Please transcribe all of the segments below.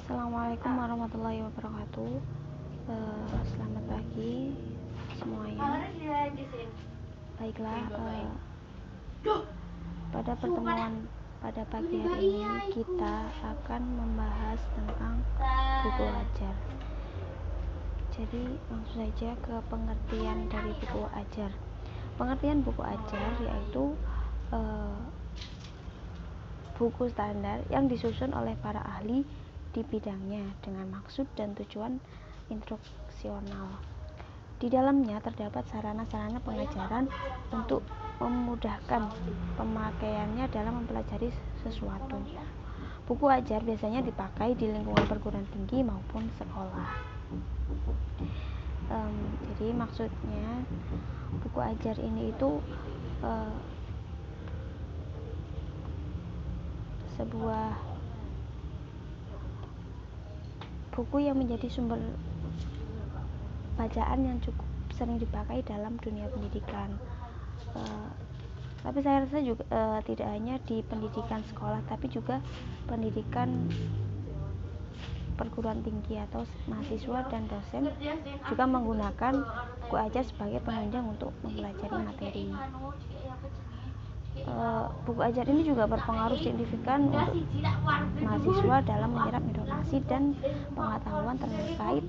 Assalamualaikum warahmatullahi wabarakatuh. Selamat pagi semuanya. Baiklah, pada pertemuan pada pagi hari ini kita akan membahas tentang buku ajar. Jadi langsung saja ke pengertian dari buku ajar. Pengertian buku ajar yaitu buku standar yang disusun oleh para ahli di bidangnya dengan maksud dan tujuan instruksional. Di dalamnya terdapat sarana-sarana pengajaran untuk memudahkan pemakaiannya dalam mempelajari sesuatu. Buku ajar biasanya dipakai di lingkungan perguruan tinggi maupun sekolah. Jadi maksudnya buku ajar ini itu sebuah buku yang menjadi sumber bacaan yang cukup sering dipakai dalam dunia pendidikan. Tapi saya rasa juga tidak hanya di pendidikan sekolah, tapi juga pendidikan perguruan tinggi atau mahasiswa dan dosen juga menggunakan buku ajar sebagai penunjang untuk mempelajari materi. Buku ajar ini juga berpengaruh signifikan untuk mahasiswa dalam menyerap informasi dan pengetahuan terkait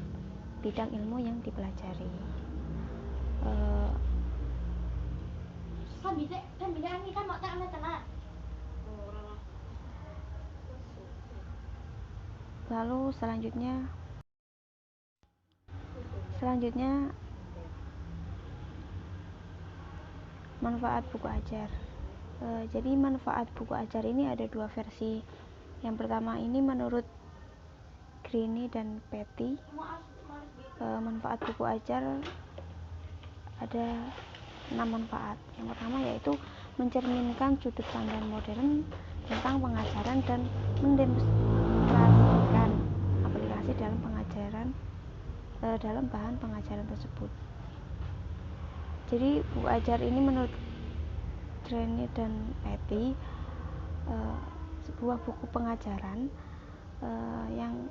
bidang ilmu yang dipelajari. Lalu selanjutnya manfaat buku ajar. Jadi manfaat buku ajar ini ada dua versi. Yang pertama ini menurut Greene dan Petty, manfaat buku ajar ada 6 manfaat. Yang pertama yaitu mencerminkan sudut pandang modern tentang pengajaran dan mendemonstrasikan aplikasi dalam pengajaran dalam bahan pengajaran tersebut. Jadi buku ajar ini menurut Greene dan Petty sebuah buku pengajaran yang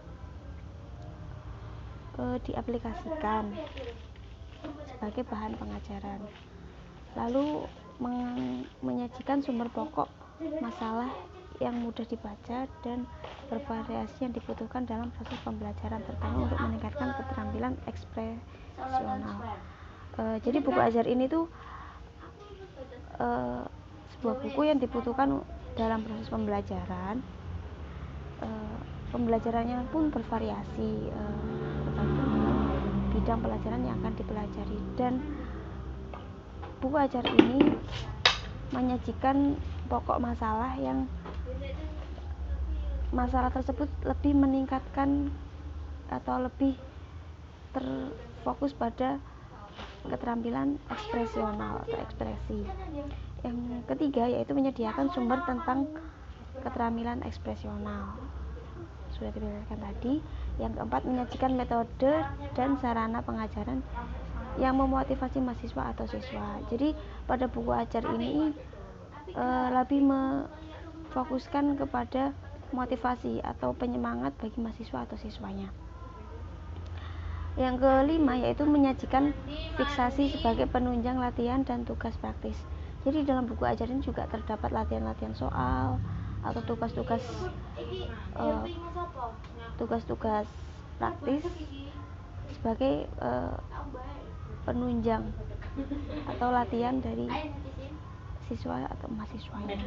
diaplikasikan sebagai bahan pengajaran, lalu menyajikan sumber pokok masalah yang mudah dibaca dan bervariasi yang dibutuhkan dalam proses pembelajaran, terutama untuk meningkatkan keterampilan ekspresional. Jadi buku ajar ini tuh sebuah buku yang dibutuhkan dalam proses pembelajaran. Pembelajarannya pun bervariasi tergantung dengan bidang pelajaran yang akan dipelajari, dan buku ajar ini menyajikan pokok masalah yang masalah tersebut lebih meningkatkan atau lebih terfokus pada keterampilan ekspresional atau ekspresi. Yang ketiga yaitu menyediakan sumber tentang keterampilan ekspresional, sudah dijelaskan tadi. Yang keempat, menyajikan metode dan sarana pengajaran yang memotivasi mahasiswa atau siswa. Jadi pada buku ajar ini lebih memfokuskan kepada motivasi atau penyemangat bagi mahasiswa atau siswanya. Yang kelima yaitu menyajikan fiksasi sebagai penunjang latihan dan tugas praktis. Jadi dalam buku ajar ini juga terdapat latihan-latihan soal atau tugas-tugas praktis sebagai penunjang atau latihan dari siswa atau mahasiswanya.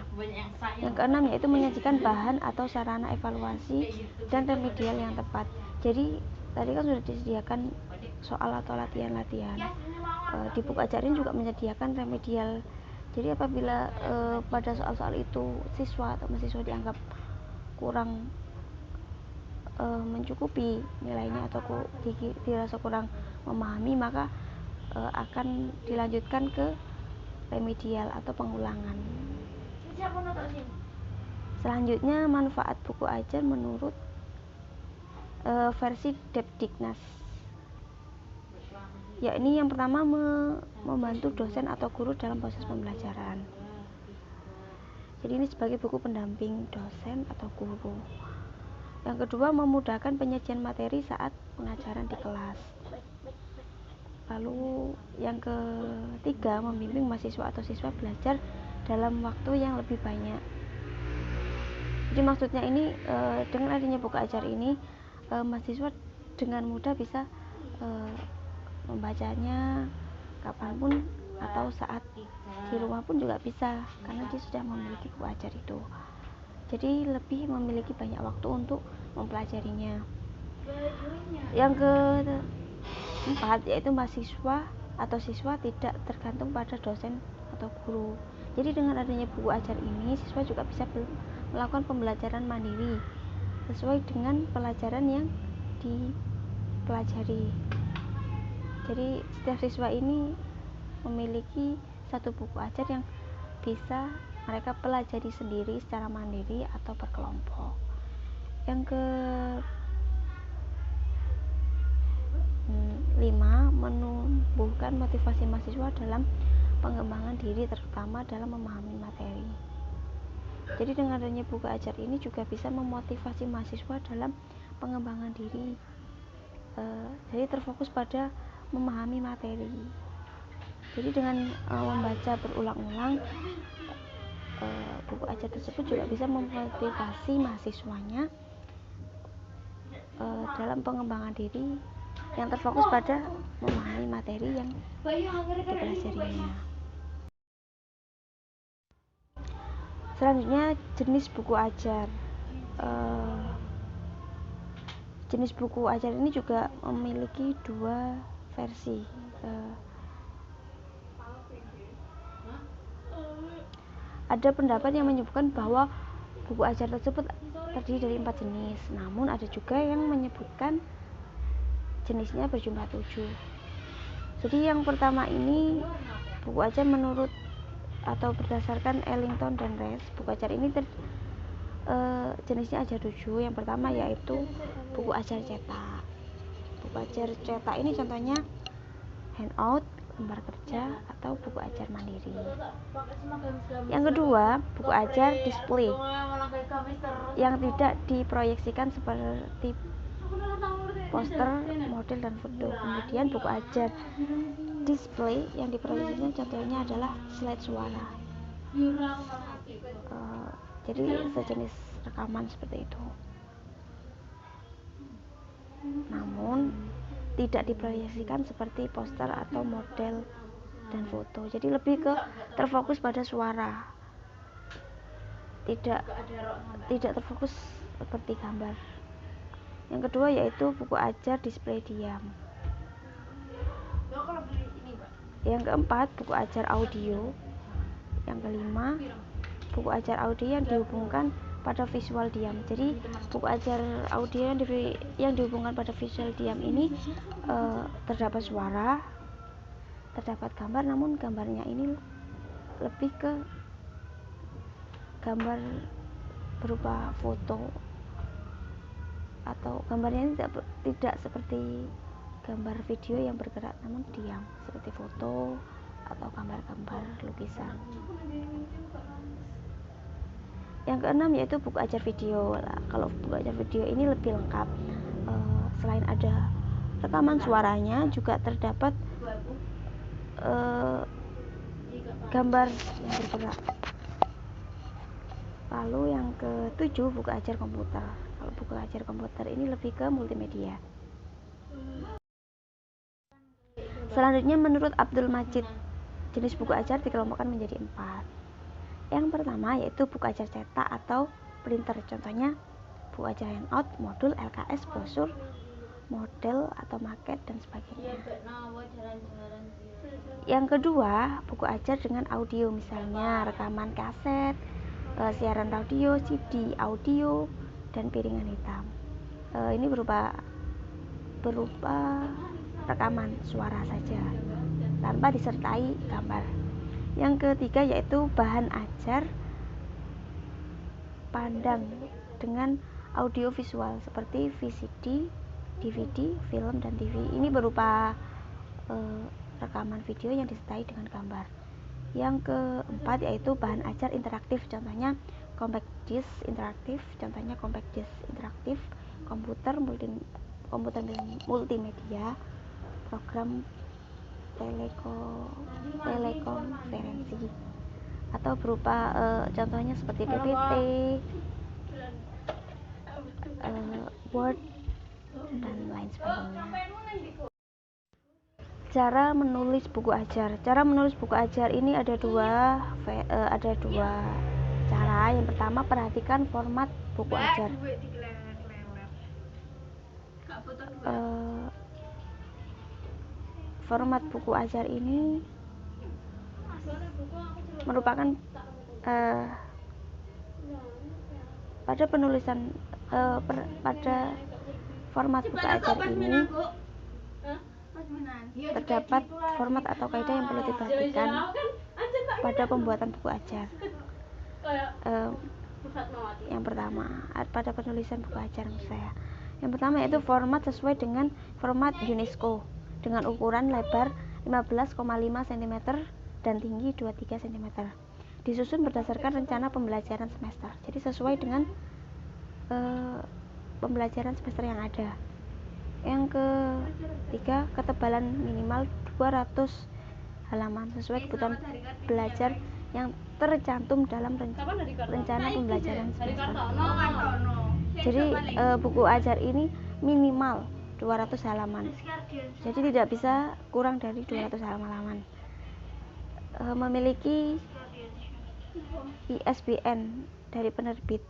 Yang keenam yaitu menyajikan bahan atau sarana evaluasi dan remedial yang tepat. Jadi tadi kan sudah disediakan soal atau latihan-latihan. Di buku ajar ini juga menyediakan remedial. Jadi apabila pada soal-soal itu siswa atau mahasiswa dianggap kurang mencukupi nilainya atau dirasa kurang memahami, maka akan dilanjutkan ke remedial atau pengulangan. Selanjutnya manfaat buku ajar menurut versi Depdiknas, yakni yang pertama membantu dosen atau guru dalam proses pembelajaran. Jadi ini sebagai buku pendamping dosen atau guru. Yang kedua, memudahkan penyajian materi saat pengajaran di kelas. Lalu yang ketiga, membimbing mahasiswa atau siswa belajar dalam waktu yang lebih banyak. Jadi maksudnya ini dengan adanya buku ajar ini mahasiswa dengan mudah bisa membacanya kapanpun atau saat di rumah pun juga bisa, karena dia sudah memiliki buku ajar itu. Jadi lebih memiliki banyak waktu untuk mempelajarinya. Yang keempat, yaitu mahasiswa atau siswa tidak tergantung pada dosen atau guru. Jadi dengan adanya buku ajar ini, siswa juga bisa melakukan pembelajaran mandiri sesuai dengan pelajaran yang dipelajari. Jadi setiap siswa ini memiliki satu buku ajar yang bisa mereka pelajari sendiri secara mandiri atau berkelompok. Yang kelima, menumbuhkan motivasi mahasiswa dalam pengembangan diri, terutama dalam memahami materi. Jadi dengan adanya buku ajar ini juga bisa memotivasi mahasiswa dalam pengembangan diri. Jadi terfokus pada memahami materi. Jadi dengan membaca berulang-ulang buku ajar tersebut juga bisa memotivasi mahasiswanya dalam pengembangan diri yang terfokus pada memahami materi yang dipelajarinya. Selanjutnya, jenis buku ajar. Jenis buku ajar ini juga memiliki dua versi. Ada pendapat yang menyebutkan bahwa buku ajar tersebut terdiri dari 4 jenis, namun ada juga yang menyebutkan jenisnya berjumlah 7. Jadi yang pertama ini buku ajar menurut atau berdasarkan Ellington dan Rees. Buku ajar ini jenisnya ada 7. Yang pertama yaitu buku ajar cetak. Buku ajar cetak ini contohnya handout, lembar kerja, atau buku ajar mandiri. Yang kedua, buku ajar display yang tidak diproyeksikan seperti poster, model, dan foto. Kemudian buku ajar display yang diproyeksikan contohnya adalah slide suara. Jadi sejenis rekaman seperti itu, namun tidak diproyeksikan seperti poster atau model dan foto. Jadi lebih ke terfokus pada suara, tidak terfokus seperti gambar. Yang kedua yaitu buku ajar display diam. Yang keempat, buku ajar audio. Yang kelima, buku ajar audio yang dihubungkan pada visual diam. Jadi buku ajar audio yang dihubungkan pada visual diam ini terdapat suara, terdapat gambar, namun gambarnya ini lebih ke gambar berupa foto, atau gambarnya ini tidak seperti gambar video yang bergerak namun diam, seperti foto atau gambar-gambar lukisan. Yang keenam yaitu buku ajar video. Kalau buku ajar video ini lebih lengkap. Selain ada rekaman suaranya, juga terdapat gambar yang bergerak. Lalu yang ketujuh, buku ajar komputer. Kalau buku ajar komputer ini lebih ke multimedia. Selanjutnya, menurut Abdul Majid, jenis buku ajar dikelompokkan menjadi 4. Yang pertama yaitu buku ajar cetak atau printer. Contohnya buku ajar handout, modul, LKS, brosur, model atau maket, dan sebagainya. Yang kedua, buku ajar dengan audio, misalnya rekaman kaset, siaran radio, CD, audio, dan piringan hitam. Ini berupa rekaman suara saja tanpa disertai gambar. Yang ketiga yaitu bahan ajar pandang dengan audio visual seperti VCD, DVD, film, dan TV. Ini berupa rekaman video yang disertai dengan gambar. Yang keempat yaitu bahan ajar interaktif, contohnya compact disc interaktif, komputer multimedia, program telekonferensi, atau berupa contohnya seperti PPT, Word, dan lain sebagainya. Cara menulis buku ajar. Cara menulis buku ajar ini ada dua cara. Yang pertama, perhatikan format buku ajar. Format buku ajar ini merupakan pada penulisan pada format buku ajar ini terdapat format atau kaidah yang perlu diperhatikan pada pembuatan buku ajar. Yang pertama, pada penulisan buku ajar yang pertama yaitu format sesuai dengan format UNESCO dengan ukuran lebar 15,5 cm dan tinggi 23 cm. Disusun berdasarkan rencana pembelajaran semester. Jadi sesuai dengan pembelajaran semester yang ada. Yang ketiga, ketebalan minimal 200 halaman sesuai kebutuhan belajar yang tercantum dalam rencana pembelajaran semester. Jadi buku ajar ini minimal 200 halaman. Jadi tidak bisa kurang dari 200 halaman. Memiliki ISBN dari penerbit,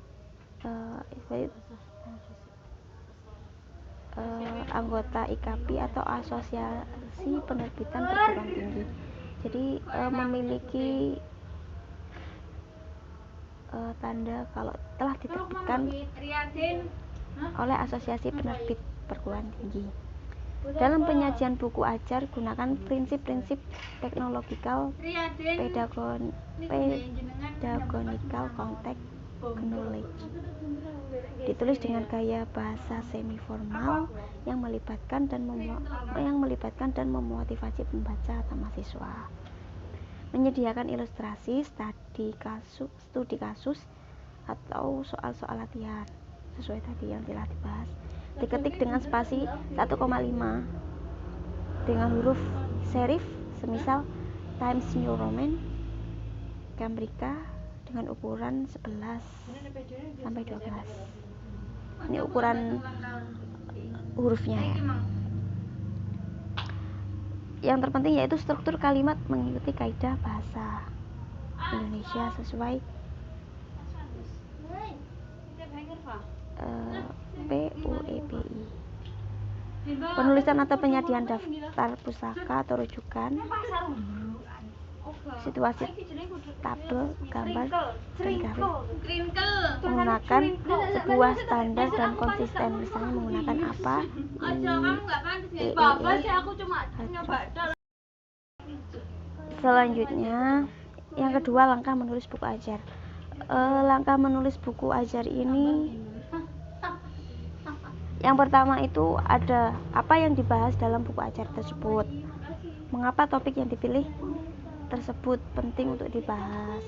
anggota IKP atau Asosiasi Penerbitan Perguruan Tinggi. Jadi memiliki tanda kalau telah diterbitkan oleh Asosiasi Penerbit Perguruan Tinggi. Dalam penyajian buku ajar, gunakan prinsip-prinsip teknologikal, pedagogical, context knowledge. Ditulis dengan gaya bahasa semi formal yang melibatkan dan memotivasi pembaca atau mahasiswa. Menyediakan ilustrasi, studi kasus atau soal-soal latihan sesuai tadi yang telah dibahas. Diketik dengan spasi 1,5 dengan huruf serif semisal Times New Roman, Cambridge dengan ukuran 11 sampai 12. Ini ukuran hurufnya ya. Yang terpenting yaitu struktur kalimat mengikuti kaidah bahasa Indonesia sesuai PUEBI. Penulisan atau penyediaan daftar pustaka atau rujukan, situasi tabel, gambar, dan grafik. Menggunakan sebuah standar dan konsisten, misalnya menggunakan apa, Selanjutnya, yang kedua, langkah menulis buku ajar. Langkah menulis buku ajar ini, yang pertama itu ada apa yang dibahas dalam buku ajar tersebut, mengapa topik yang dipilih tersebut penting untuk dibahas.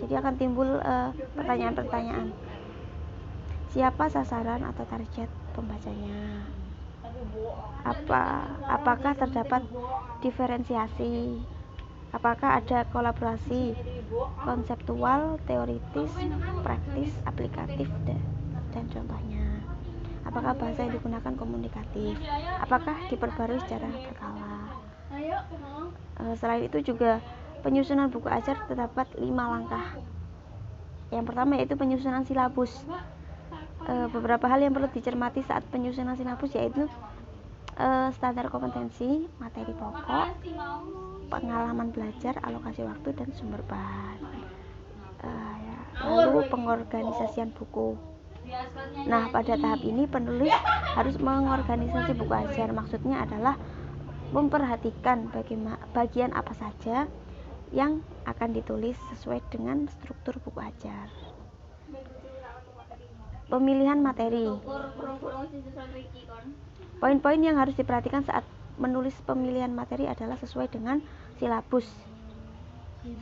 Jadi akan timbul pertanyaan-pertanyaan. Siapa sasaran atau target pembacanya? Apakah terdapat diferensiasi? Apakah ada kolaborasi konseptual, teoritis, praktis, aplikatif, dan contohnya? Apakah bahasa yang digunakan komunikatif? Apakah diperbarui secara berkala? Selain itu juga penyusunan buku ajar terdapat 5 langkah. Yang pertama yaitu penyusunan silabus. Beberapa hal yang perlu dicermati saat penyusunan silabus yaitu standar kompetensi, materi pokok, pengalaman belajar, alokasi waktu, dan sumber bahan. Lalu pengorganisasian buku. Nah, pada tahap ini penulis harus mengorganisasi buku ajar. Maksudnya adalah memperhatikan bagian apa saja yang akan ditulis sesuai dengan struktur buku ajar. Pemilihan materi. Poin-poin yang harus diperhatikan saat menulis pemilihan materi adalah sesuai dengan silabus,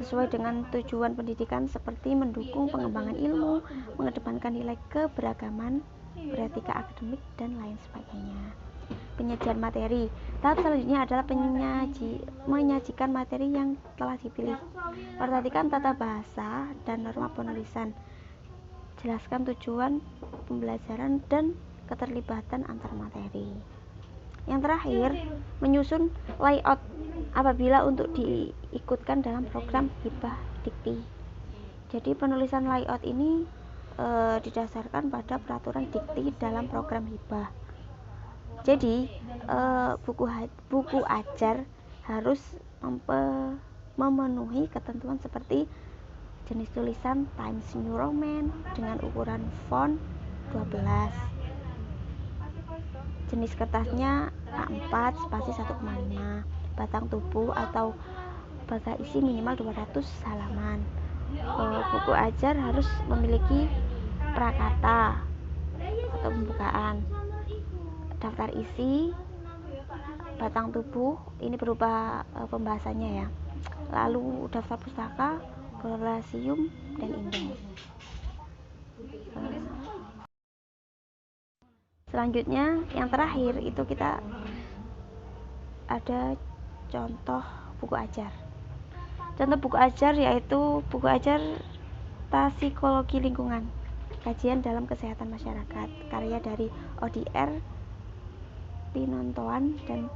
sesuai dengan tujuan pendidikan seperti mendukung pengembangan ilmu, mengedepankan nilai keberagaman, beretika akademik, dan lain sebagainya. Penyajian materi. Tahap selanjutnya adalah menyajikan materi yang telah dipilih. Perhatikan tata bahasa dan norma penulisan. Jelaskan tujuan pembelajaran dan keterlibatan antar materi. Yang terakhir, menyusun layout apabila untuk diikutkan dalam program hibah dikti. Jadi penulisan layout ini didasarkan pada peraturan dikti dalam program hibah. Jadi buku ajar harus memenuhi ketentuan seperti jenis tulisan Times New Roman dengan ukuran font 12, jenis kertasnya A4 spasi 1,5, batang tubuh atau baga isi minimal 200 halaman. Buku ajar harus memiliki prakata atau pembukaan, daftar isi, batang tubuh, ini berupa pembahasannya ya, lalu daftar pustaka, kolosium, dan indeks. Selanjutnya yang terakhir itu kita ada contoh buku ajar. Contoh buku ajar yaitu buku ajar Psikologi Lingkungan, Kajian dalam Kesehatan Masyarakat, karya dari ODR Pinontoan dan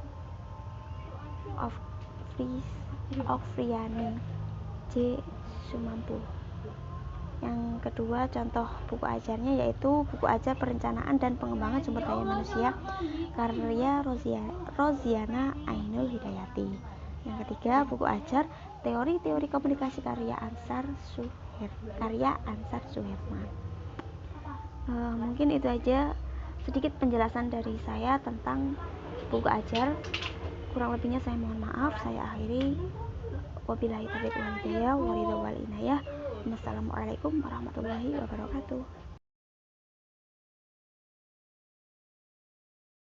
Ofriani J. Sumampu. Yang kedua contoh buku ajarnya yaitu buku ajar Perencanaan dan Pengembangan Sumber Daya Manusia, karya Roziana Ainul Hidayati. Yang ketiga buku ajar Teori-teori Komunikasi, karya Ansar Suherman. Mungkin itu aja sedikit penjelasan dari saya tentang buku ajar. Kurang lebihnya saya mohon maaf. Saya akhiri. Wabillahi taufiq wal hidayah. Wassalamualaikum warahmatullahi wabarakatuh.